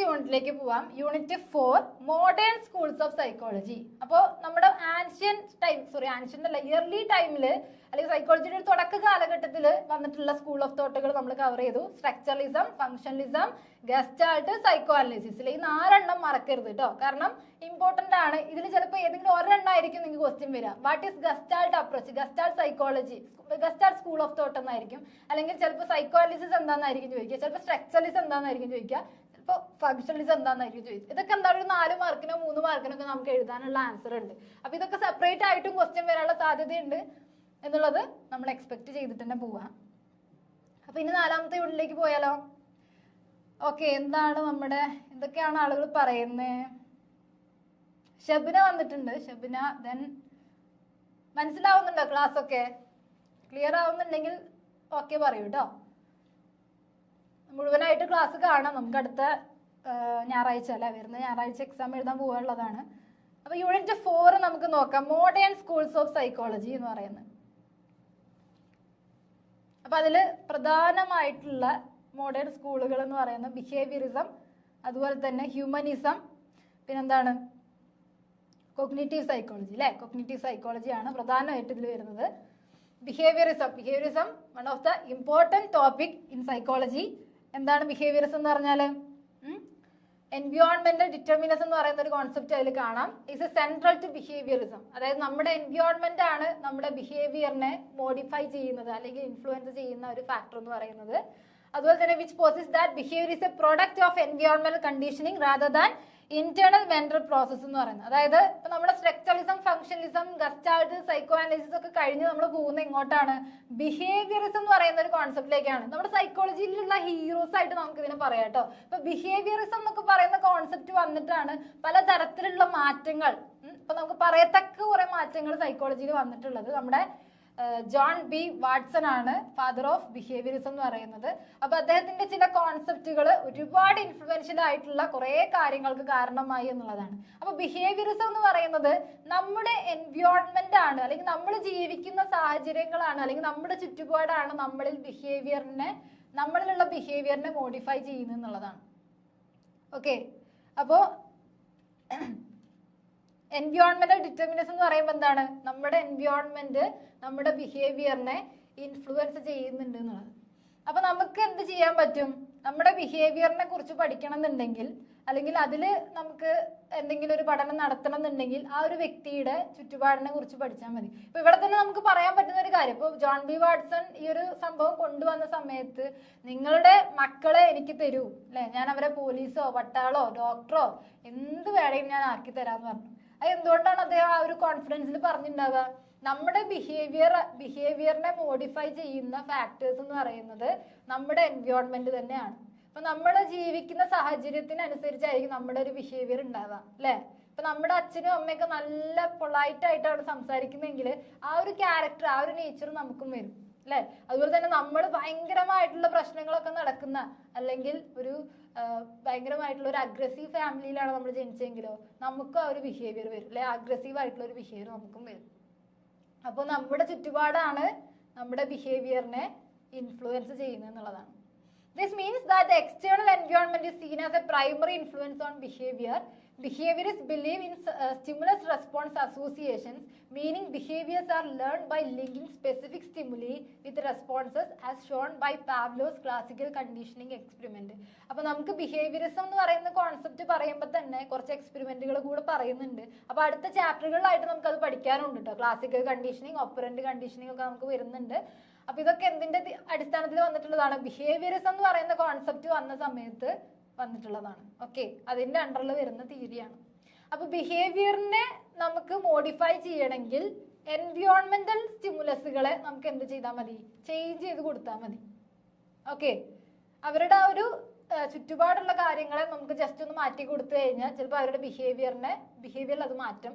യൂണിറ്റിലേക്ക് പോവാം. Unit 4 modern schools of psychology. അപ്പോൾ നമ്മുടെ ഇയർലി ടൈമില് അല്ലെങ്കിൽ സൈക്കോളജിയുടെ ഒരു തുടക്ക കാലഘട്ടത്തിൽ വന്നിട്ടുള്ള സ്കൂൾ ഓഫ് തോട്ടുകൾ നമ്മൾ കവർ ചെയ്തു. Structuralism, functionalism, gestalt, psycho analysis. ഈ 4 മറക്കരുത് കേട്ടോ, കാരണം ഇമ്പോർട്ടന്റ് ആണ്. ഇതിൽ ചിലപ്പോൾ ഏതെങ്കിലും ഒരെണ്ണം ആയിരിക്കും നിങ്ങൾക്ക് ക്വസ്റ്റ്യൻ വരിക. What is gestalt approach, gestalt psychology, gestalt school of thought എന്നായിരിക്കും. അല്ലെങ്കിൽ ചിലപ്പോൾ സൈക്കോ അനലിസിസ് എന്താണെന്നായിരിക്കും ചോദിക്കുക, ചിലപ്പോൾ സ്ട്രക്ചറലിസം എന്താണെന്നായിരിക്കും ചോദിക്കുക, ചിലപ്പോൾ ഫങ്ഷണലിസം എന്താണെന്നായിരിക്കും ചോദിക്കുക. ഇതൊക്കെ എന്താണ് ഒരു 4 മാർക്കിനോ 3 മാർക്കിനോ ഒക്കെ നമുക്ക് എഴുതാനുള്ള ആൻസർ ഉണ്ട്. അപ്പൊ ഇതൊക്കെ സെപ്പറേറ്റ് ആയിട്ടും ക്വസ്റ്റ്യൻ വരാനുള്ള സാധ്യതയുണ്ട് എന്നുള്ളത് നമ്മൾ എക്സ്പെക്ട് ചെയ്തിട്ട് തന്നെ പോവാം. അപ്പൊ ഇനി 4ാമത്തെ യൂണിറ്റിലേക്ക് പോയാലോ? ഓക്കെ, എന്തൊക്കെയാണ് ആളുകൾ പറയുന്നത്? ഷബിന വന്നിട്ടുണ്ട്. ഷബിന, ദെൻ മനസ്സിലാവുന്നുണ്ടോ? ക്ലാസ് ഒക്കെ ക്ലിയർ ആവുന്നുണ്ടെങ്കിൽ ഓക്കെ പറയൂ കേട്ടോ. മുഴുവനായിട്ട് ക്ലാസ് കാണാം. നമുക്ക് അടുത്ത ഞായറാഴ്ച അല്ല, വരുന്ന ഞായറാഴ്ച എക്സാം എഴുതാൻ പോകാനുള്ളതാണ്. അപ്പൊ യൂണിറ്റ് 4 നമുക്ക് നോക്കാം. മോഡേൺ സ്കൂൾസ് ഓഫ് സൈക്കോളജി എന്ന് പറയുന്നത്. അപ്പൊ അതില് പ്രധാനമായിട്ടുള്ള മോഡേൺ സ്കൂളുകൾ എന്ന് പറയുന്നത് ബിഹേവിയറിസം, അതുപോലെ തന്നെ ഹ്യൂമനിസം, പിന്നെന്താണ് കോഗ്നിറ്റീവ് സൈക്കോളജി അല്ലെ. കോഗ്നിറ്റീവ് സൈക്കോളജി ആണ് പ്രധാനമായിട്ട് ഇതിൽ വരുന്നത്. Behaviourism one of the important topic in psychology. എന്താണ് ബിഹേവിയറിസം എന്ന് പറഞ്ഞാൽ? എൻവിയോൺമെന്റൽ ഡിറ്റർമിനസം എന്ന് പറയുന്ന ഒരു കോൺസെപ്റ്റ് അതിൽ കാണാം. Is a central to behaviourism. അതായത് നമ്മുടെ എൻവിയോൺമെന്റ് ആണ് നമ്മുടെ ബിഹേവിയറിനെ മോഡിഫൈ ചെയ്യുന്നത് അല്ലെങ്കിൽ ഇൻഫ്ലുവൻസ് ചെയ്യുന്ന ഒരു ഫാക്ടർ എന്ന് പറയുന്നത്. അതുപോലെ തന്നെ which poses that behaviour is a product of എൻവിയോൺമെന്റൽ conditioning rather than internal mental process എന്ന് പറയുന്നത്. അതായത് ഇപ്പൊ നമ്മുടെ structuralism, functionalism, gestalt, psychoanalysis ഒക്കെ കഴിഞ്ഞ് നമ്മൾ പോകുന്ന ഇങ്ങോട്ടാണ് ബിഹേവിയറിസം എന്ന് പറയുന്ന ഒരു കോൺസെപ്റ്റിലേക്കാണ്. നമ്മുടെ സൈക്കോളജിയിലുള്ള ഹീറോസ് ആയിട്ട് നമുക്ക് ഇതിനെ പറയാം കേട്ടോ. ഇപ്പൊ ബിഹേവിയറിസം എന്നൊക്കെ പറയുന്ന കോൺസെപ്റ്റ് വന്നിട്ടാണ് പലതരത്തിലുള്ള മാറ്റങ്ങൾ, ഇപ്പൊ നമുക്ക് പറയത്തക്ക കുറെ മാറ്റങ്ങൾ സൈക്കോളജിയിൽ വന്നിട്ടുള്ളത്. നമ്മുടെ ജോൺ ബി വാട്സൺ ആണ് ഫാദർ ഓഫ് ബിഹേവിയറിസം എന്ന് പറയുന്നത്. അപ്പൊ അദ്ദേഹത്തിന്റെ ചില കോൺസെപ്റ്റുകൾ ഒരുപാട് ഇൻഫ്ലുവൻഷ്യൽ ആയിട്ടുള്ള കുറെ കാര്യങ്ങൾക്ക് കാരണമായി എന്നുള്ളതാണ്. അപ്പൊ ബിഹേവിയറിസം എന്ന് പറയുന്നത് നമ്മുടെ എൻവിയോൺമെന്റ് ആണ്, അല്ലെങ്കിൽ നമ്മൾ ജീവിക്കുന്ന സാഹചര്യങ്ങളാണ്, അല്ലെങ്കിൽ നമ്മുടെ ചുറ്റുപാടാണ് നമ്മളിലുള്ള ബിഹേവിയറിനെ മോഡിഫൈ ചെയ്യുന്നത് എന്നുള്ളതാണ്. ഓക്കെ, അപ്പോ എൻവിയോൺമെന്റൽ ഡിറ്റർമിനസം എന്ന് പറയുമ്പോൾ എന്താണ്? നമ്മുടെ എൻവിയോൺമെന്റ് നമ്മുടെ ബിഹേവിയറിനെ ഇൻഫ്ലുവൻസ് ചെയ്യുന്നുണ്ട് എന്നുള്ളത്. അപ്പൊ നമുക്ക് എന്ത് ചെയ്യാൻ പറ്റും? നമ്മുടെ ബിഹേവിയറിനെ കുറിച്ച് പഠിക്കണം എന്നുണ്ടെങ്കിൽ, അല്ലെങ്കിൽ അതിൽ നമുക്ക് എന്തെങ്കിലും ഒരു പഠനം നടത്തണം എന്നുണ്ടെങ്കിൽ ആ ഒരു വ്യക്തിയുടെ ചുറ്റുപാടിനെ കുറിച്ച് പഠിച്ചാൽ മതി. ഇപ്പൊ ഇവിടെ തന്നെ നമുക്ക് പറയാൻ പറ്റുന്ന ഒരു കാര്യം, ഇപ്പൊ ജോൺ ബി വാട്സൺ ഈ ഒരു സംഭവം കൊണ്ടുവന്ന സമയത്ത് നിങ്ങളുടെ മക്കളെ എനിക്ക് തരൂ അല്ലെ, ഞാൻ അവരെ പോലീസോ പട്ടാളോ ഡോക്ടറോ എന്ത് വേണമെങ്കിലും ഞാൻ ആക്കി തരാന്ന് പറഞ്ഞു. അത് എന്തുകൊണ്ടാണ് അദ്ദേഹം ആ ഒരു കോൺഫിഡൻസിൽ പറഞ്ഞിട്ടുണ്ടാവുക? നമ്മുടെ ബിഹേവിയറിനെ മോഡിഫൈ ചെയ്യുന്ന ഫാക്ടേഴ്സ് എന്ന് പറയുന്നത് നമ്മുടെ എൻവിയോൺമെന്റ് തന്നെയാണ്. അപ്പൊ നമ്മൾ ജീവിക്കുന്ന സാഹചര്യത്തിനനുസരിച്ചായിരിക്കും നമ്മുടെ ഒരു ബിഹേവിയർ ഉണ്ടാവുക അല്ലെ. ഇപ്പൊ നമ്മുടെ അച്ഛനും അമ്മയൊക്കെ നല്ല പൊളൈറ്റ് ആയിട്ടാണ് സംസാരിക്കുന്നതെങ്കിൽ ആ ഒരു ക്യാരക്ടർ, ആ ഒരു നേച്ചർ നമുക്കും വരും അല്ലെ. അതുപോലെ തന്നെ നമ്മൾ ഭയങ്കരമായിട്ടുള്ള പ്രശ്നങ്ങളൊക്കെ നടക്കുന്ന, അല്ലെങ്കിൽ ഒരു ഭയങ്കരമായിട്ടുള്ള ഒരു അഗ്രസീവ് ഫാമിലിയിലാണ് നമ്മൾ ജനിച്ചെങ്കിലോ നമുക്കും ആ ഒരു ബിഹേവിയർ വരും അല്ലെ. അഗ്രസീവ് ആയിട്ടുള്ള ഒരു ബിഹേവിയർ നമുക്കും വരും. അപ്പോൾ നമ്മുടെ ചുറ്റുപാടാണ് നമ്മുടെ ബിഹേവിയറിനെ ഇൻഫ്ലുവൻസ് ചെയ്യുന്നത് എന്നുള്ളതാണ്. This means that the external environment is seen as a primary influence on behavior. Behaviorists believe in stimulus-response associations, meaning behaviors are learned by linking specific stimuli with responses as shown by Pavlov's classical conditioning experiment. അപ്പോൾ നമുക്ക് behaviourism എന്ന് പറയുന്ന concept പറയുമ്പോൾ തന്നെ കുറച്ച് എക്സ്പെരിമെന്റുകൾ കൂടെ പറയുന്നുണ്ട്. അപ്പോൾ അടുത്ത ചാപ്റ്ററുകളിലായിട്ട് നമുക്ക് അത് പഠിക്കാനുണ്ട് കേട്ടോ. ക്ലാസിക്കൽ കണ്ടീഷനിങ്, ഓപ്പറന്റ് കണ്ടീഷനിങ് ഒക്കെ നമുക്ക് വരുന്നുണ്ട്. അപ്പൊ ഇതൊക്കെ എന്തിന്റെ അടിസ്ഥാനത്തിൽ വന്നിട്ടുള്ളതാണ്? ബിഹേവിയറിസം എന്ന് പറയുന്ന കോൺസെപ്റ്റ് വന്ന സമയത്ത് വന്നിട്ടുള്ളതാണ്. ഓക്കെ, അതിന്റെ അണ്ടറിൽ വരുന്ന തിയറിയാണ്. അപ്പൊ ബിഹേവിയറിനെ നമുക്ക് മോഡിഫൈ ചെയ്യണമെങ്കിൽ എൻവിയോൺമെന്റൽ സ്റ്റിമുലസുകളെ നമുക്ക് എന്ത് ചെയ്താൽ മതി? ചേഞ്ച് ചെയ്ത് കൊടുത്താൽ മതി. ഓക്കെ, അവരുടെ ആ ഒരു ചുറ്റുപാടുള്ള കാര്യങ്ങളെ നമുക്ക് ജസ്റ്റ് ഒന്ന് മാറ്റി കൊടുത്തു കഴിഞ്ഞാൽ ചിലപ്പോൾ അവരുടെ ബിഹേവിയറിൽ അത് മാറ്റം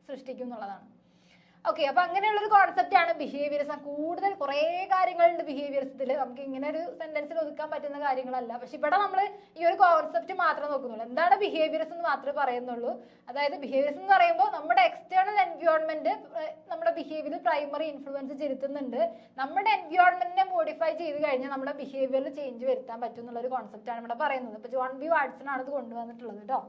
സൃഷ്ടിക്കും എന്നുള്ളതാണ്. ഓക്കെ, അപ്പൊ അങ്ങനെയുള്ള ഒരു കോൺസെപ്റ്റ് ആണ് ബിഹേവിയറിസം. കൂടുതൽ കുറെ കാര്യങ്ങളുണ്ട് ബിഹേവിയറിസത്തിൽ, നമുക്ക് ഇങ്ങനെ ഒരു സെന്റൻസിൽ ഒതുക്കാൻ പറ്റുന്ന കാര്യങ്ങളല്ല. പക്ഷെ ഇവിടെ നമ്മൾ ഈ ഒരു കോൺസെപ്റ്റ് മാത്രമേ നോക്കുന്നുള്ളൂ. എന്താണ് ബിഹേവിയറിസം എന്ന് മാത്രമേ പറയുന്നുള്ളൂ. അതായത് ബിഹേവിയറിസം എന്ന് പറയുമ്പോൾ നമ്മുടെ എക്സ്റ്റേണൽ എൻവയോൺമെന്റ് നമ്മുടെ ബിഹേവിയർ പ്രൈമറി ഇൻഫ്ലുവൻസ് ചെലുത്തുന്നുണ്ട്. നമ്മുടെ എൻവയോൺമെന്റിനെ മോഡിഫൈ ചെയ്ത് കഴിഞ്ഞാൽ നമ്മുടെ ബിഹേവിയറിൽ ചേഞ്ച് വരുത്താൻ പറ്റും എന്നുള്ള ഒരു കോൺസെപ്റ്റ് ആണ് ഇവിടെ പറയുന്നത്. ഇപ്പൊ ജോൺ ബി വാട്സൺ ആണ് ഇത് കൊണ്ടുവന്നിട്ടുള്ളത് കേട്ടോ.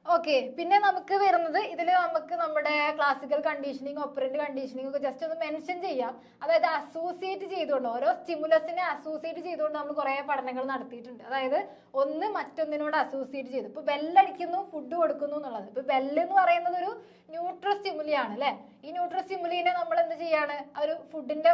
ഓക്കെ, പിന്നെ നമുക്ക് വരുന്നത് ഇതിൽ നമുക്ക് നമ്മുടെ ക്ലാസിക്കൽ കണ്ടീഷനിങ്, ഓപ്പറന്റ് കണ്ടീഷനിങ് ഒക്കെ ജസ്റ്റ് ഒന്ന് മെൻഷൻ ചെയ്യാം. അതായത് അസോസിയേറ്റ് ചെയ്തുകൊണ്ട്, ഓരോ സ്റ്റിമുലസിനെ അസോസിയേറ്റ് ചെയ്തുകൊണ്ട് നമ്മൾ കുറെ പഠനങ്ങൾ നടത്തിയിട്ടുണ്ട്. അതായത് ഒന്ന് മറ്റൊന്നിനോട് അസോസിയേറ്റ് ചെയ്തു. ഇപ്പൊ ബെല്ലടിക്കുന്നു, ഫുഡ് കൊടുക്കുന്നു എന്നുള്ളത്. ഇപ്പൊ ബെല്ല് എന്ന് പറയുന്നത് ഒരു ന്യൂട്രൽ സ്റ്റിമുലി ആണ് അല്ലെ. ഈ ന്യൂട്രൽ സ്റ്റിമുലിനെ നമ്മൾ എന്ത് ചെയ്യാണ്, ഒരു ഫുഡിന്റെ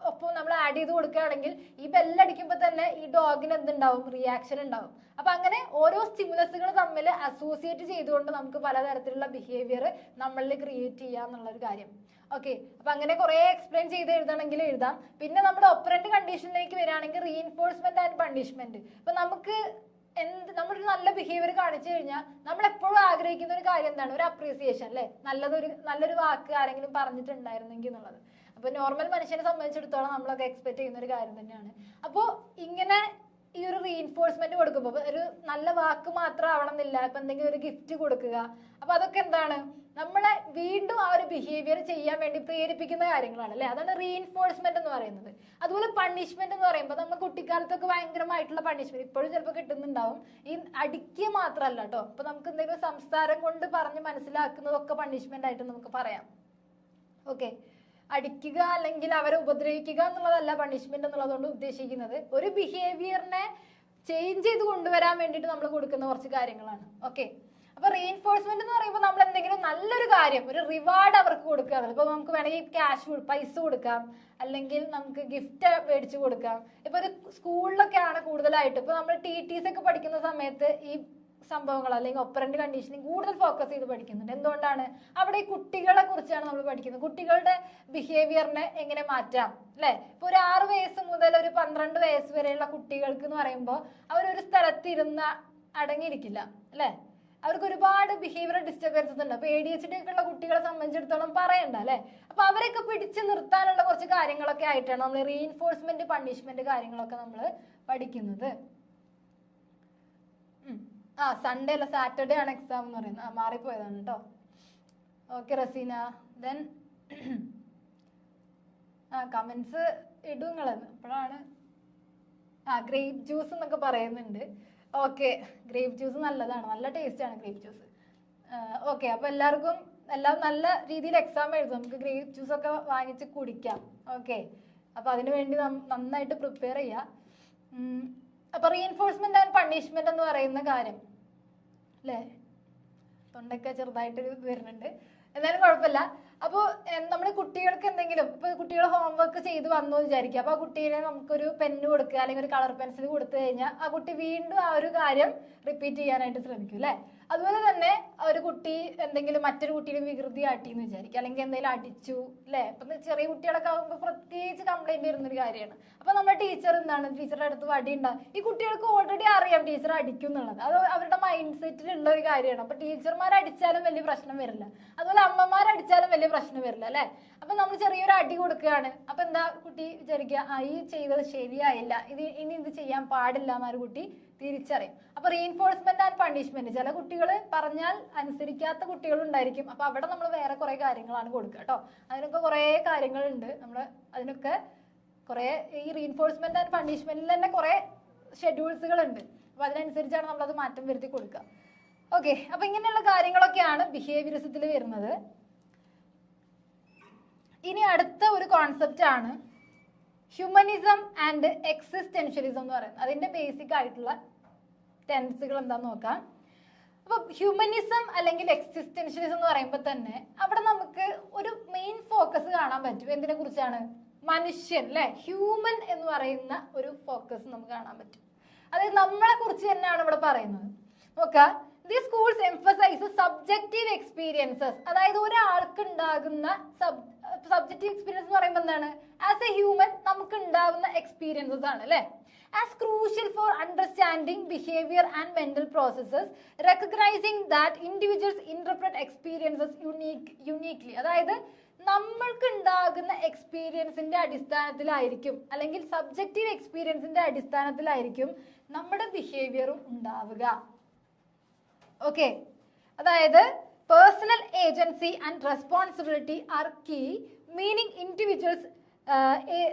ഒപ്പം നമ്മൾ ആഡ് ചെയ്ത് കൊടുക്കുകയാണെങ്കിൽ ഈ ബെല്ലടിക്കുമ്പോൾ തന്നെ ഈ ഡോഗിന് എന്തുണ്ടാവും, റിയാക്ഷൻ ഉണ്ടാവും. അപ്പൊ അങ്ങനെ ഓരോ സ്റ്റിമുലസുകൾ തമ്മിൽ അസോസിയേറ്റ് ചെയ്തുകൊണ്ട് നമുക്ക് പലതരത്തിലുള്ള ബിഹേവിയർ നമ്മളിൽ ക്രിയേറ്റ് ചെയ്യാം എന്നുള്ളൊരു കാര്യം. ഓക്കെ, അപ്പൊ അങ്ങനെ കുറെ എക്സ്പ്ലെയിൻ ചെയ്ത് എഴുതണമെങ്കിൽ എഴുതാം. പിന്നെ നമ്മുടെ ഓപ്പറന്റ് കണ്ടീഷനിലേക്ക് വരികയാണെങ്കിൽ റീഇൻഫോഴ്സ്മെന്റ് ആൻഡ് പണിഷ്മെന്റ്. ഇപ്പൊ നമുക്ക് നമ്മളൊരു നല്ല ബിഹേവിയർ കാണിച്ചു കഴിഞ്ഞാൽ നമ്മൾ എപ്പോഴും ആഗ്രഹിക്കുന്ന ഒരു കാര്യം എന്താണ്, ഒരു അപ്രീസിയേഷൻ അല്ലെ, നല്ലൊരു വാക്ക് ആരെങ്കിലും പറഞ്ഞിട്ടുണ്ടായിരുന്നെങ്കിൽ എന്നുള്ളത്. അപ്പൊ നോർമൽ മനുഷ്യനെ സംബന്ധിച്ചിടത്തോളം നമ്മളൊക്കെ എക്സ്പെക്ട് ചെയ്യുന്ന ഒരു കാര്യം തന്നെയാണ്. അപ്പോ ഇങ്ങനെ ഈ ഒരു റീഇൻഫോഴ്സ്മെന്റ് കൊടുക്കുമ്പോൾ ഒരു നല്ല വാക്ക് മാത്രം ആവണമെന്നില്ല, ഇപ്പൊ എന്തെങ്കിലും ഒരു ഗിഫ്റ്റ് കൊടുക്കുക, അപ്പൊ അതൊക്കെ എന്താണ്, നമ്മളെ വീണ്ടും ആ ഒരു ബിഹേവിയർ ചെയ്യാൻ വേണ്ടി പ്രേരിപ്പിക്കുന്ന കാര്യങ്ങളാണ് അല്ലെ. അതാണ് റീഇൻഫോഴ്സ്മെന്റ് എന്ന് പറയുന്നത്. അതുപോലെ പണിഷ്മെന്റ് എന്ന് പറയുമ്പോൾ നമ്മൾ കുട്ടിക്കാലത്തൊക്കെ ഭയങ്കരമായിട്ടുള്ള പണിഷ്മെന്റ് ഇപ്പോഴും ചിലപ്പോൾ കിട്ടുന്നുണ്ടാവും. ഈ അടിക്കുക മാത്രമല്ല കേട്ടോ, ഇപ്പൊ നമുക്ക് എന്തെങ്കിലും സംസാരം കൊണ്ട് പറഞ്ഞ് മനസ്സിലാക്കുന്നതൊക്കെ പണിഷ്മെന്റ് ആയിട്ട് നമുക്ക് പറയാം. ഓക്കെ, അടിക്കുക അല്ലെങ്കിൽ അവരെ ഉപദ്രവിക്കുക എന്നുള്ളതല്ല പണിഷ്മെന്റ് എന്നുള്ളതുകൊണ്ട് ഉദ്ദേശിക്കുന്നത്. ഒരു ബിഹേവിയറിനെ ചേഞ്ച് ചെയ്ത് കൊണ്ടുവരാൻ വേണ്ടിയിട്ട് നമ്മൾ കൊടുക്കുന്ന കുറച്ച് കാര്യങ്ങളാണ്. ഓക്കെ, അപ്പൊ റീഇൻഫോഴ്സ്മെന്റ് എന്ന് പറയുമ്പോൾ നമ്മൾ എന്തെങ്കിലും നല്ലൊരു കാര്യം, ഒരു റിവാർഡ് അവർക്ക് കൊടുക്കുക. ഇപ്പൊ നമുക്ക് വേണമെങ്കിൽ പൈസ കൊടുക്കാം, അല്ലെങ്കിൽ നമുക്ക് ഗിഫ്റ്റ് മേടിച്ചു കൊടുക്കാം. ഇപ്പൊ ഒരു സ്കൂളിലൊക്കെയാണ് കൂടുതലായിട്ട്, ഇപ്പൊ നമ്മൾ TTs ഒക്കെ പഠിക്കുന്ന സമയത്ത് ഈ സംഭവങ്ങൾ അല്ലെങ്കിൽ ഓപ്പറന്റ് കണ്ടീഷനിങ് കൂടുതൽ ഫോക്കസ് ചെയ്ത് പഠിക്കുന്നുണ്ട്. എന്തുകൊണ്ടാണ്, അവിടെ ഈ കുട്ടികളെ കുറിച്ചാണ് നമ്മൾ പഠിക്കുന്നത്. കുട്ടികളുടെ ബിഹേവിയറിനെ എങ്ങനെ മാറ്റാം അല്ലെ. ഇപ്പൊ ഒരു 6 വയസ്സ് മുതൽ ഒരു 12 വയസ്സ് വരെയുള്ള കുട്ടികൾക്ക് എന്ന് പറയുമ്പോൾ അവരൊരു സ്ഥലത്ത് ഇരുന്ന് അടങ്ങിയിരിക്കില്ല അല്ലെ. അവർക്ക് ഒരുപാട് ബിഹേവിയർ ഡിസ്റ്റർബൻസസ് ഉണ്ട്. അപ്പൊ ADHD ഒക്കെ ഉള്ള കുട്ടികളെ സംബന്ധിച്ചിടത്തോളം പറയണ്ട അല്ലെ. അപ്പൊ അവരൊക്കെ പിടിച്ചു നിർത്താനുള്ള കുറച്ച് കാര്യങ്ങളൊക്കെ ആയിട്ടാണ് നമ്മൾ റീഇൻഫോഴ്സ്മെന്റ്, പണിഷ്മെന്റ് കാര്യങ്ങളൊക്കെ നമ്മൾ പഠിക്കുന്നത്. സൺഡേ അല്ല, സാറ്റർഡേ ആണ് എക്സാം എന്ന് പറയുന്നത്. മാറിപ്പോയതാണ് കേട്ടോ. ഓക്കെ റസീന, ദെൻ കമന്റ്സ് ഇടും നിങ്ങളെന്ന്. അപ്പോഴാണ് ഗ്രേപ്പ് ജ്യൂസ് എന്നൊക്കെ പറയുന്നുണ്ട്. ഓക്കെ, ഗ്രേപ്പ് ജ്യൂസ് നല്ലതാണ്, നല്ല ടേസ്റ്റ് ആണ് ഗ്രേപ്പ് ജ്യൂസ്. ഓക്കെ, അപ്പൊ എല്ലാം നല്ല രീതിയിൽ എക്സാം എഴുതും. നമുക്ക് ഗ്രേപ്പ് ജ്യൂസ് ഒക്കെ വാങ്ങിച്ച് കുടിക്കാം. ഓക്കെ, അപ്പൊ അതിനു വേണ്ടി നന്നായിട്ട് പ്രിപ്പയർ ചെയ്യാം. അപ്പൊ റീഇൻഫോഴ്സ്മെന്റ് ആൻഡ് പണിഷ്മെന്റ് എന്ന് പറയുന്ന കാര്യം അല്ലേ, തൊണ്ടൊക്കെ ചെറുതായിട്ട് വരുന്നുണ്ട്, എന്നാലും കുഴപ്പമില്ല. അപ്പോൾ നമ്മൾ കുട്ടികൾക്ക് എന്തെങ്കിലും, ഇപ്പൊ കുട്ടികൾ ഹോംവർക്ക് ചെയ്ത് വന്നു വിചാരിക്കുക, അപ്പൊ ആ കുട്ടീനെ നമുക്കൊരു പെന്ന് കൊടുക്കുക അല്ലെങ്കിൽ ഒരു കളർ പെൻസിൽ കൊടുത്തു കഴിഞ്ഞാൽ ആ കുട്ടി വീണ്ടും ആ ഒരു കാര്യം റിപ്പീറ്റ് ചെയ്യാനായിട്ട് ശ്രമിക്കും അല്ലെ. അതുപോലെ തന്നെ ഒരു കുട്ടി എന്തെങ്കിലും മറ്റൊരു കുട്ടീനെ വികൃതി കാട്ടി എന്ന് വിചാരിക്കുക, അല്ലെങ്കിൽ എന്തെങ്കിലും അടിച്ചു അല്ലെ. ഇപ്പൊ ചെറിയ കുട്ടികളൊക്കെ ആകുമ്പോൾ പ്രത്യേകിച്ച് കംപ്ലൈന്റ് വരുന്നൊരു കാര്യമാണ്. അപ്പൊ നമ്മുടെ ടീച്ചർ ടീച്ചറുടെ അടുത്ത് വടി ഉണ്ടാകും. ഈ കുട്ടികൾക്ക് ഓൾറെഡി അറിയാം ടീച്ചർ അടിക്കും എന്നുള്ളത്, അത് അവരുടെ മൈൻഡ് സെറ്റിലുള്ള ഒരു കാര്യമാണ്. അപ്പൊ ടീച്ചർമാർ അടിച്ചാലും വലിയ പ്രശ്നം വരില്ല, അതുപോലെ അമ്മമാർ അടിച്ചാലും വലിയ പ്രശ്നം വരില്ല അല്ലെ. അപ്പൊ നമ്മൾ ചെറിയൊരു അടി കൊടുക്കുകയാണ്, അപ്പൊ എന്താ കുട്ടി വിചാരിക്കുക, ഈ ചെയ്തത് ശരിയായില്ല, ഇനി ഇത് ചെയ്യാൻ പാടില്ല എന്നൊരു കുട്ടി തിരിച്ചറിയും. അപ്പൊ റീഇൻഫോഴ്സ്മെന്റ് ആൻഡ് പണിഷ്മെന്റ്, ചില കുട്ടികൾ പറഞ്ഞാൽ അനുസരിക്കാത്ത കുട്ടികളുണ്ടായിരിക്കും. അപ്പൊ അവിടെ നമ്മൾ വേറെ കുറെ കാര്യങ്ങളാണ് കൊടുക്കുക കേട്ടോ. അതിനൊക്കെ കുറെ കാര്യങ്ങളുണ്ട്, നമ്മൾ അതിനൊക്കെ കുറെ ഈ റീഇൻഫോഴ്സ്മെന്റ് ആൻഡ് പണിഷ്മെന്റിൽ തന്നെ കുറെ ഷെഡ്യൂൾസുകൾ ഉണ്ട്. അപ്പൊ അതിനനുസരിച്ചാണ് നമ്മളത് മാറ്റം വരുത്തി കൊടുക്കുക. ഓക്കെ, അപ്പൊ ഇങ്ങനെയുള്ള കാര്യങ്ങളൊക്കെയാണ് ബിഹേവിയറിസത്തിൽ വരുന്നത്. ഇനി അടുത്ത ഒരു കോൺസെപ്റ്റ് ആണ് ഹ്യൂമനിസം ആൻഡ് എക്സിസ്റ്റൻഷ്യലിസം എന്ന് പറയുന്നത്. അതിന്റെ ബേസിക് ആയിട്ടുള്ള ടെൻസുകൾ എന്താന്ന് നോക്കാം. അപ്പൊ ഹ്യൂമനിസം അല്ലെങ്കിൽ എക്സിസ്റ്റൻഷ്യലിസം എന്ന് പറയുമ്പോൾ തന്നെ അവിടെ നമുക്ക് ഒരു മെയിൻ ഫോക്കസ് കാണാൻ പറ്റും. എന്തിനെ കുറിച്ചാണ്, മനുഷ്യൻ അല്ലെ, ഹ്യൂമൻ എന്ന് പറയുന്ന ഒരു ഫോക്കസ് നമുക്ക് കാണാൻ പറ്റും. അതായത് നമ്മളെ കുറിച്ച് തന്നെയാണ് ഇവിടെ പറയുന്നത്. നോക്കാം, the schools emphasise subjective experiences. അതായത് ഒരാൾക്ക് ഉണ്ടാകുന്ന സബ്ജക്റ്റീവ് എക്സ്പീരിയൻസ് എന്ന് പറയുമ്പോൾ എന്താണ്, ആസ് എ ഹ്യൂമൻ നമുക്ക് ഉണ്ടാകുന്ന എക്സ്പീരിയൻസസ് ആണ് അല്ലെ. as crucial for understanding behavior and mental processes, recognizing that individuals interpret experiences uniquely. അതായത് നമ്മൾക്ക് ഉണ്ടാകുന്ന എക്സ്പീരിയൻസിന്റെ അടിസ്ഥാനത്തിലായിരിക്കും അല്ലെങ്കിൽ സബ്ജക്റ്റീവ് എക്സ്പീരിയൻസിന്റെ അടിസ്ഥാനത്തിലായിരിക്കും നമ്മുടെ ബിഹേവിയറും ഉണ്ടാവുക. ഓക്കെ, അതായത് personal agency and responsibility are key, meaning individuals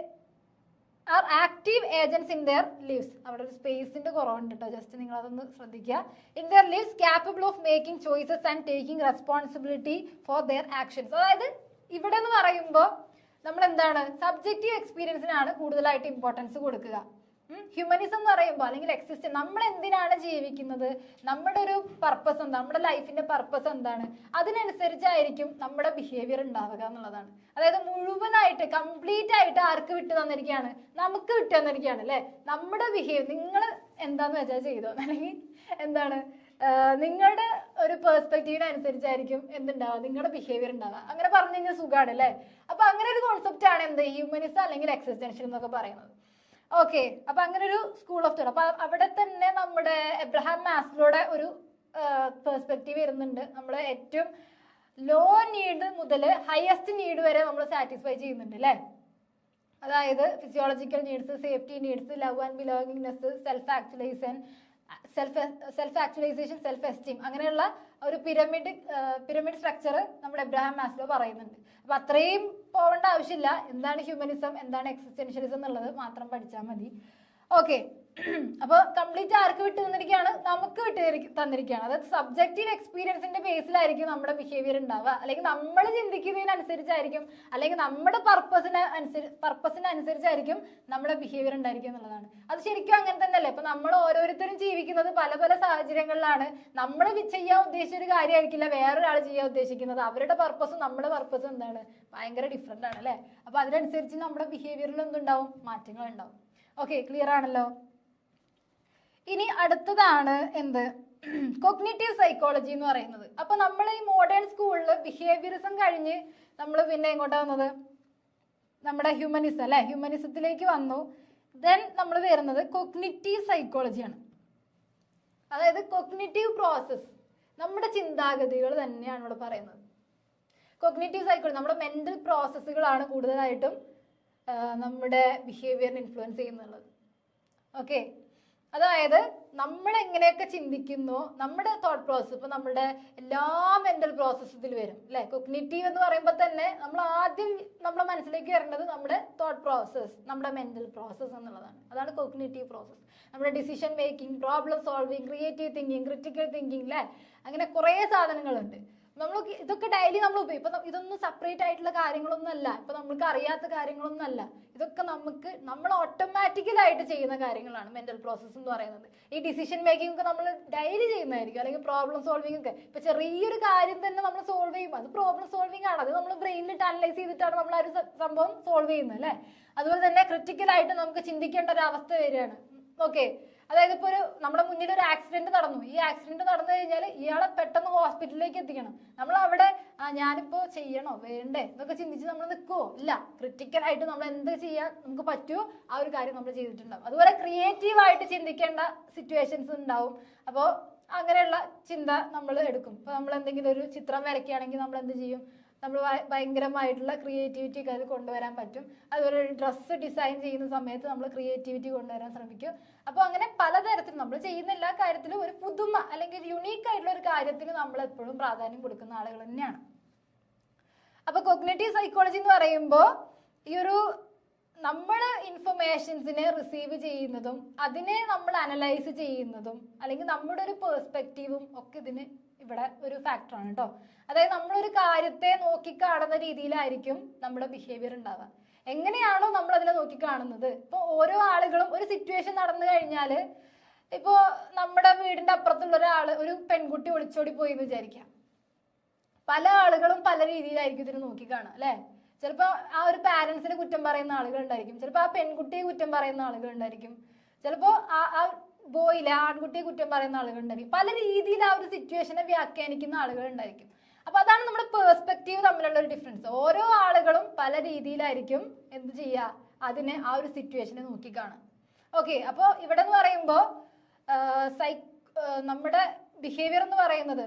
are active agents in their lives. അവിടെ ഒരു സ്പേസിന്റെ കുറവുണ്ട് കേട്ടോ, ജസ്റ്റ് നിങ്ങൾ അതൊന്ന് ശ്രദ്ധിക്കുക. In their lives capable of making choices and taking responsibility for their actions. അതായത് ഇവിടെ എന്ന് പറയുമ്പോൾ നമ്മൾ എന്താണ് സബ്ജക്റ്റീവ് എക്സ്പീരിയൻസിനാണ് കൂടുതലായിട്ട് ഇമ്പോർട്ടൻസ് കൊടുക്കുക. ഹ്യൂമനിസം എന്ന് പറയുമ്പോൾ അല്ലെങ്കിൽ എക്സിസ്റ്റ്, നമ്മൾ എന്തിനാണ് ജീവിക്കുന്നത്, നമ്മുടെ ഒരു പർപ്പസ് എന്താണ്, നമ്മുടെ ലൈഫിന്റെ പർപ്പസ് എന്താണ്, അതിനനുസരിച്ചായിരിക്കും നമ്മുടെ ബിഹേവിയർ ഉണ്ടാവുക എന്നുള്ളതാണ്. അതായത് മുഴുവനായിട്ട് കംപ്ലീറ്റ് ആയിട്ട് ആർക്ക് വിട്ടു തന്നിരിക്കുകയാണ്, നമുക്ക് വിട്ടു തന്നിരിക്കുകയാണ് അല്ലെ. നമ്മുടെ ബിഹേവിയർ നിങ്ങൾ എന്താന്ന് വെച്ചാൽ ചെയ്തോ, അല്ലെങ്കിൽ എന്താണ് നിങ്ങളുടെ ഒരു പെർസ്പെക്റ്റീവിനനുസരിച്ചായിരിക്കും എന്തുണ്ടാവുക, നിങ്ങളുടെ ബിഹേവിയർ ഉണ്ടാവുക. അങ്ങനെ പറഞ്ഞു കഴിഞ്ഞാൽ സുഖമാണ് അല്ലെ. അപ്പൊ അങ്ങനെ ഒരു കോൺസെപ്റ്റ് ആണ് എന്ത് ഹ്യൂമനിസം അല്ലെങ്കിൽ എക്സിസ്റ്റൻഷ്യൽ എന്നൊക്കെ പറയുന്നത്. ഓക്കെ, അപ്പൊ അങ്ങനെ ഒരു സ്കൂൾ ഓഫ് തോട്ട്. അപ്പൊ അവിടെ തന്നെ നമ്മുടെ എബ്രഹാം മാസ്ലോയുടെ ഒരു പെർസ്പെക്റ്റീവ് വരുന്നുണ്ട്. നമ്മൾ ഏറ്റവും ലോ നീഡ് മുതൽ ഹയസ്റ്റ് നീഡ് വരെ നമ്മൾ സാറ്റിസ്ഫൈ ചെയ്യുന്നുണ്ട് അല്ലെ. അതായത് physiological needs, safety needs, love and belongingness, self actualisation, self esteem, അങ്ങനെയുള്ള ഒരു പിരമിഡ് സ്ട്രക്ചർ നമ്മുടെ എബ്രഹാം മാസ്ലോ പറയുന്നുണ്ട്. അപ്പൊ അത്രയും പോവേണ്ട ആവശ്യമില്ല. എന്താണ് ഹ്യൂമനിസം, എന്താണ് എക്സിസ്റ്റൻഷ്യലിസം എന്നുള്ളത് മാത്രം പഠിച്ചാൽ മതി. ഓക്കെ, അപ്പൊ കംപ്ലീറ്റ് ആർക്ക് വിട്ടു തന്നിരിക്കുകയാണ്, നമുക്ക് വിട്ടു തന്നിരിക്കുകയാണ്. അതായത് സബ്ജക്റ്റീവ് എക്സ്പീരിയൻസിന്റെ ബേസിലായിരിക്കും നമ്മുടെ ബിഹേവിയർ ഉണ്ടാവുക, അല്ലെങ്കിൽ നമ്മൾ ചിന്തിക്കുന്നതിനനുസരിച്ചായിരിക്കും, അല്ലെങ്കിൽ നമ്മുടെ പർപ്പസിനനുസരിച്ചായിരിക്കും നമ്മുടെ ബിഹേവിയർ ഉണ്ടായിരിക്കും എന്നുള്ളതാണ്. അത് ശരിക്കും അങ്ങനെ തന്നെയല്ലേ. ഇപ്പൊ നമ്മൾ ഓരോരുത്തരും ജീവിക്കുന്നത് പല പല സാഹചര്യങ്ങളിലാണ്. നമ്മൾ ചെയ്യാൻ ഉദ്ദേശിച്ച ഒരു കാര്യമായിരിക്കില്ല വേറൊരാൾ ചെയ്യാൻ ഉദ്ദേശിക്കുന്നത്. അവരുടെ പർപ്പസും നമ്മുടെ പർപ്പസും എന്താണ് ഭയങ്കര ഡിഫറെന്റ് ആണ് അല്ലെ. അപ്പൊ അതിനനുസരിച്ച് നമ്മുടെ ബിഹേവിയറിൽ എന്തുണ്ടാവും, മാറ്റങ്ങൾ ഉണ്ടാവും. ഓക്കെ, ക്ലിയർ ആണല്ലോ. ഇനി അടുത്തതാണ് എന്ത് കോഗ്നിറ്റീവ് സൈക്കോളജി എന്ന് പറയുന്നത്. അപ്പൊ നമ്മൾ ഈ മോഡേൺ സ്കൂളിൽ ബിഹേവിയറിസം കഴിഞ്ഞ് നമ്മൾ പിന്നെ എങ്ങോട്ടാ വന്നത്, നമ്മുടെ ഹ്യൂമനിസം അല്ലെ, ഹ്യൂമനിസത്തിലേക്ക് വന്നു. ദെൻ നമ്മൾ വരുന്നത് കോഗ്നിറ്റീവ് സൈക്കോളജിയാണ്. അതായത് കോഗ്നിറ്റീവ് പ്രോസസ്, നമ്മുടെ ചിന്താഗതികൾ തന്നെയാണ് ഇവിടെ പറയുന്നത്. കോഗ്നിറ്റീവ് സൈക്കോളജി നമ്മുടെ മെന്റൽ പ്രോസസ്സുകളാണ് കൂടുതലായിട്ടും നമ്മുടെ ബിഹേവിയറിനെ ഇൻഫ്ലുവൻസ് ചെയ്യുന്നുള്ളത്. ഓക്കെ, അതായത് നമ്മൾ എങ്ങനെയൊക്കെ ചിന്തിക്കുന്നു, നമ്മുടെ തോട്ട് പ്രോസസ്, ഇപ്പൊ നമ്മുടെ എല്ലാ മെന്റൽ പ്രോസസ്സിൽ വരും അല്ലെ. കോഗ്നിറ്റീവ് എന്ന് പറയുമ്പോൾ തന്നെ നമ്മൾ ആദ്യം നമ്മുടെ മനസ്സിലേക്ക് വരേണ്ടത് നമ്മുടെ തോട്ട് പ്രോസസ്, നമ്മുടെ മെന്റൽ പ്രോസസ് എന്നുള്ളതാണ്. അതാണ് കോഗ്നിറ്റീവ് പ്രോസസ്. നമ്മുടെ decision making, problem solving, creative thinking, critical thinking അല്ലെ, അങ്ങനെ കുറെ സാധനങ്ങളുണ്ട്. നമ്മൾ ഇതൊക്കെ ഡെയിലി നമ്മൾ ഇപ്പൊ ഇതൊന്നും സെപ്പറേറ്റ് ആയിട്ടുള്ള കാര്യങ്ങളൊന്നും അല്ല, ഇപ്പൊ നമുക്ക് അറിയാത്ത കാര്യങ്ങളൊന്നും അല്ല. ഇതൊക്കെ നമ്മൾ ഓട്ടോമാറ്റിക്കലായിട്ട് ചെയ്യുന്ന കാര്യങ്ങളാണ് മെന്റൽ പ്രോസസ് എന്ന് പറയുന്നത്. ഈ ഡിസിഷൻ മേക്കിംഗ് ഒക്കെ നമ്മൾ ഡെയിലി ചെയ്യുന്നതായിരിക്കും, അല്ലെങ്കിൽ പ്രോബ്ലം സോൾവിംഗ് ഒക്കെ. ഇപ്പൊ ചെറിയൊരു കാര്യം തന്നെ നമ്മൾ സോൾവ് ചെയ്യും, അത് പ്രോബ്ലം സോൾവിംഗ് ആണ്. അത് നമ്മൾ ബ്രെയിനിലിട്ട് അനലൈസ് ചെയ്തിട്ടാണ് നമ്മൾ ആ ഒരു സംഭവം സോൾവ് ചെയ്യുന്നത് അല്ലെ. അതുപോലെ തന്നെ ക്രിട്ടിക്കലായിട്ട് നമുക്ക് ചിന്തിക്കേണ്ട ഒരു അവസ്ഥ വരികയാണ്. ഓക്കെ, അതായത് ഇപ്പൊ നമ്മുടെ മുന്നിൽ ഒരു ആക്സിഡന്റ് നടന്നു. ഈ ആക്സിഡന്റ് നടന്നു കഴിഞ്ഞാൽ ഇയാളെ പെട്ടെന്ന് ഹോസ്പിറ്റലിലേക്ക് എത്തിക്കണം. നമ്മൾ അവിടെ ഞാനിപ്പോ ചെയ്യണോ വേണ്ടേ എന്നൊക്കെ ചിന്തിച്ച് നമ്മൾ നിൽക്കുവോ? ഇല്ല. ക്രിട്ടിക്കലായിട്ട് നമ്മൾ എന്ത് ചെയ്യാൻ നമുക്ക് പറ്റുമോ ആ ഒരു കാര്യം നമ്മൾ ചെയ്തിട്ടുണ്ടാവും. അതുപോലെ ക്രിയേറ്റീവായിട്ട് ചിന്തിക്കേണ്ട സിറ്റുവേഷൻസ് ഉണ്ടാവും. അപ്പോൾ അങ്ങനെയുള്ള ചിന്ത നമ്മൾ എടുക്കും. ഇപ്പൊ നമ്മൾ എന്തെങ്കിലും ഒരു ചിത്രം വരയ്ക്കുകയാണെങ്കിൽ നമ്മൾ എന്ത് ചെയ്യും, നമ്മൾ ഭയങ്കരമായിട്ടുള്ള ക്രിയേറ്റിവിറ്റി ഒക്കെ അത് കൊണ്ടുവരാൻ പറ്റും. അതുപോലെ ഒരു ഡ്രസ്സ് ഡിസൈൻ ചെയ്യുന്ന സമയത്ത് നമ്മൾ ക്രിയേറ്റിവിറ്റി കൊണ്ടുവരാൻ ശ്രമിക്കും. അപ്പോൾ അങ്ങനെ പലതരത്തിൽ നമ്മൾ ചെയ്യുന്ന എല്ലാ കാര്യത്തിലും ഒരു പുതുമ അല്ലെങ്കിൽ യുണീക്ക് ആയിട്ടുള്ള ഒരു കാര്യത്തിന് നമ്മൾ എപ്പോഴും പ്രാധാന്യം കൊടുക്കുന്ന ആളുകൾ തന്നെയാണ്. അപ്പൊ കോഗ്നിറ്റീവ് സൈക്കോളജി എന്ന് പറയുമ്പോൾ ഈ ഒരു നമ്മൾ ഇൻഫർമേഷൻസിനെ റിസീവ് ചെയ്യുന്നതും അതിനെ നമ്മൾ അനലൈസ് ചെയ്യുന്നതും അല്ലെങ്കിൽ നമ്മുടെ ഒരു പേഴ്സ്പെക്റ്റീവും ഒക്കെ ഇതിന് ഇവിടെ ഒരു ഫാക്ടറാണ് കേട്ടോ. അതായത് നമ്മളൊരു കാര്യത്തെ നോക്കിക്കാണുന്ന രീതിയിലായിരിക്കും നമ്മുടെ ബിഹേവിയർ ഉണ്ടാവുക. എങ്ങനെയാണോ നമ്മൾ അതിനെ നോക്കിക്കാണുന്നത്. ഇപ്പോൾ ഓരോ ആളുകളും ഒരു സിറ്റുവേഷൻ നടന്നു കഴിഞ്ഞാൽ, ഇപ്പോൾ നമ്മുടെ വീടിന്റെ അപ്പുറത്തുള്ള ഒരു പെൺകുട്ടി ഒളിച്ചോടി പോയി എന്ന് വിചാരിക്കാം. പല ആളുകളും പല രീതിയിലായിരിക്കും ഇതിനെ നോക്കിക്കാണുക അല്ലെ. ചിലപ്പോൾ ആ ഒരു പാരന്റ്സിനെ കുറ്റം പറയുന്ന ആളുകൾ ഉണ്ടായിരിക്കും, ചിലപ്പോൾ ആ പെൺകുട്ടിയെ കുറ്റം പറയുന്ന ആളുകൾ ഉണ്ടായിരിക്കും, ചിലപ്പോൾ ആ ബോയിലെ ആൺകുട്ടിയെ കുറ്റം പറയുന്ന ആളുകൾ ഉണ്ടായിരിക്കും. പല രീതിയിൽ ആ ഒരു സിറ്റുവേഷനെ വ്യാഖ്യാനിക്കുന്ന ആളുകൾ ഉണ്ടായിരിക്കും. അപ്പൊ അതാണ് നമ്മുടെ പേഴ്സ്പെക്റ്റീവ് തമ്മിലുള്ള ഒരു ഡിഫറൻസ്. ഓരോ ആളുകളും പല രീതിയിലായിരിക്കും എന്ത് ചെയ്യുക, അതിനെ ആ ഒരു സിറ്റുവേഷനെ നോക്കിക്കാണുക. ഓക്കെ, അപ്പോൾ ഇവിടെ എന്ന് പറയുമ്പോൾ നമ്മുടെ ബിഹേവിയർ എന്ന് പറയുന്നത്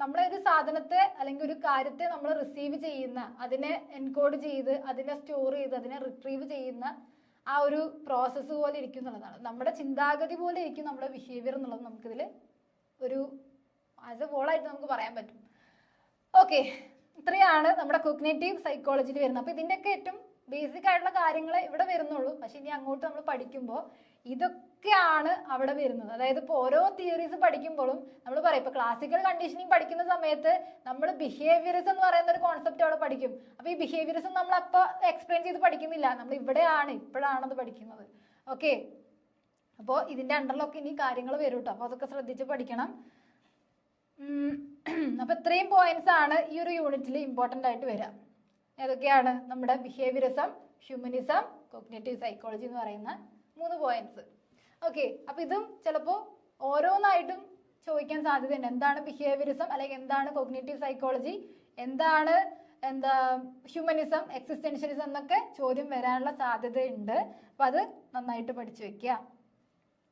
നമ്മളെ ഒരു സാധനത്തെ അല്ലെങ്കിൽ ഒരു കാര്യത്തെ നമ്മൾ റിസീവ് ചെയ്യുന്ന, അതിനെ എൻകോഡ് ചെയ്ത്, അതിനെ സ്റ്റോർ ചെയ്ത്, അതിനെ റിട്രീവ് ചെയ്യുന്ന ആ ഒരു പ്രോസസ്സ് പോലെ ഇരിക്കും എന്നുള്ളതാണ്. നമ്മുടെ ചിന്താഗതി പോലെ ഇരിക്കും നമ്മുടെ ബിഹേവിയർ എന്നുള്ളത് നമുക്കിതിൽ ഒരു ആസ് എ ഹോളായിട്ട് നമുക്ക് പറയാൻ പറ്റും. ഓക്കെ, ഇത്രയാണ് നമ്മുടെ കോഗ്നിറ്റീവ് സൈക്കോളജിയിൽ വരുന്നത്. അപ്പോൾ ഇതിൻ്റെയൊക്കെ ഏറ്റവും ബേസിക് ആയിട്ടുള്ള കാര്യങ്ങൾ ഇവിടെ വരുന്നുള്ളൂ. പക്ഷെ ഇനി അങ്ങോട്ട് നമ്മൾ പഠിക്കുമ്പോൾ ഇതൊക്കെയാണ് അവിടെ വരുന്നത്. അതായത് ഇപ്പോൾ ഓരോ തിയറീസ് പഠിക്കുമ്പോഴും നമ്മൾ പറയും, ഇപ്പോൾ ക്ലാസിക്കൽ കണ്ടീഷനിങ് പഠിക്കുന്ന സമയത്ത് നമ്മൾ ബിഹേവിയറിസം എന്ന് പറയുന്ന ഒരു കോൺസെപ്റ്റ് അവിടെ പഠിക്കും. അപ്പോൾ ഈ ബിഹേവിയറിസം നമ്മൾ അപ്പോൾ എക്സ്പ്ലെയിൻ ചെയ്ത് പഠിക്കുന്നില്ല, നമ്മൾ ഇപ്പോഴാണത് പഠിക്കുന്നത്. ഓക്കെ, അപ്പോൾ ഇതിൻ്റെ അണ്ടറിലൊക്കെ ഇനി കാര്യങ്ങൾ വരും കേട്ടോ. അപ്പോൾ അതൊക്കെ ശ്രദ്ധിച്ച് പഠിക്കണം. അപ്പോൾ ഇത്രയും പോയിന്റ്സ് ആണ് ഈ ഒരു യൂണിറ്റിൽ ഇമ്പോർട്ടൻ്റ് ആയിട്ട് വരിക. ഏതൊക്കെയാണ്? നമ്മുടെ ബിഹേവിയറിസം, ഹ്യൂമനിസം, കോഗ്നിറ്റീവ് സൈക്കോളജി എന്ന് പറയുന്ന 3 പോയിന്റ്സ്. ഓക്കെ, അപ്പോൾ ഇതും ചിലപ്പോൾ ഓരോന്നായിട്ടും ചോദിക്കാൻ സാധ്യതയുണ്ട്. എന്താണ് ബിഹേവിയറിസം, അല്ലെങ്കിൽ എന്താണ് കോഗ്നിറ്റീവ് സൈക്കോളജി, എന്താണ് ഹ്യൂമനിസം, എക്സിസ്റ്റൻഷ്യലിസം എന്നൊക്കെ ചോദ്യം വരാനുള്ള സാധ്യതയുണ്ട്. അപ്പോൾ അത് നന്നായിട്ട് പഠിച്ചു വെക്കുക.